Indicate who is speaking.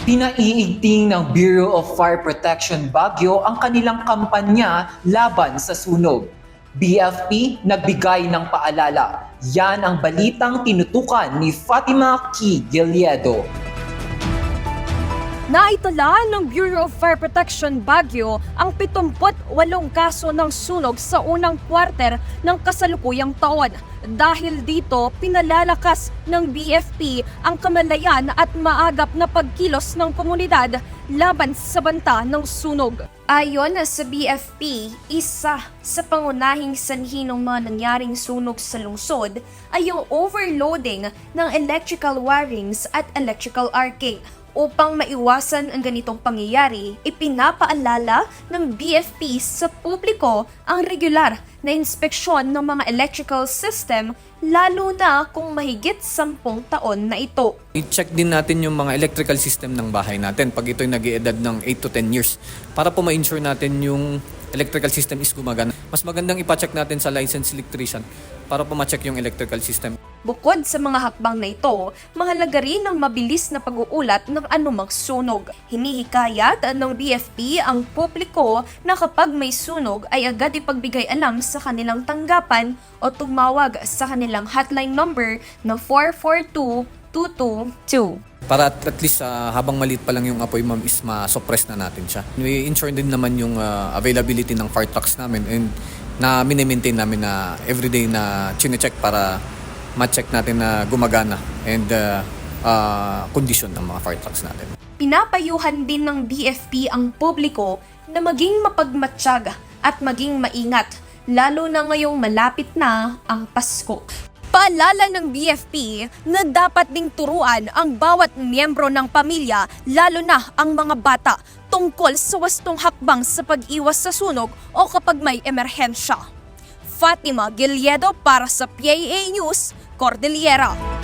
Speaker 1: Pinaiigting ng Bureau of Fire Protection Baguio ang kanilang kampanya laban sa sunog. BFP nagbigay ng paalala. Yan ang balitang tinutukan ni Fatima Key Gilledo.
Speaker 2: Naitala ng Bureau of Fire Protection Baguio ang 78 kaso ng sunog sa unang kwarter ng kasalukuyang taon. Dahil dito, pinalalakas ng BFP ang kamalayan at maagap na pagkilos ng komunidad laban sa banta ng sunog. Ayon sa BFP, isa sa pangunahing sanhi ng mga nangyaring sunog sa lungsod ay yung overloading ng electrical wirings at electrical arcing. Upang maiwasan ang ganitong pangyayari, ipinapaalala ng BFP sa publiko ang regular na inspeksyon ng mga electrical system lalo na kung mahigit 10 taon na ito.
Speaker 3: I-check din natin yung mga electrical system ng bahay natin pag ito'y nag-iedad ng 8 to 10 years para po ma-ensure natin yung electrical system is gumagana. Mas magandang ipa-check natin sa licensed electrician para po ma-check yung electrical system.
Speaker 2: Bukod sa mga hakbang na ito, mahalaga rin ang mabilis na pag-uulat ng anumang sunog. Hinihikayat ng BFP ang publiko na kapag may sunog ay agad ipagbigay alam sa kanilang tanggapan o tumawag sa kanilang hotline number na 442-222.
Speaker 3: Para at least habang maliit pa lang yung apoy ma'am is ma-suppress na natin siya. We-ensure din naman yung availability ng fire trucks namin and na mini-maintain namin na everyday na chine-check para ma-check natin na gumagana and condition ng mga fire trucks natin.
Speaker 2: Pinapayuhan din ng BFP ang publiko na maging mapagmatsyag at maging maingat, lalo na ngayong malapit na ang Pasko. Paalala ng BFP na dapat ding turuan ang bawat miyembro ng pamilya, lalo na ang mga bata, tungkol sa wastong hakbang sa pag-iwas sa sunog o kapag may emerhensya. Fatima Gilledo para sa PAA News, Cordillera.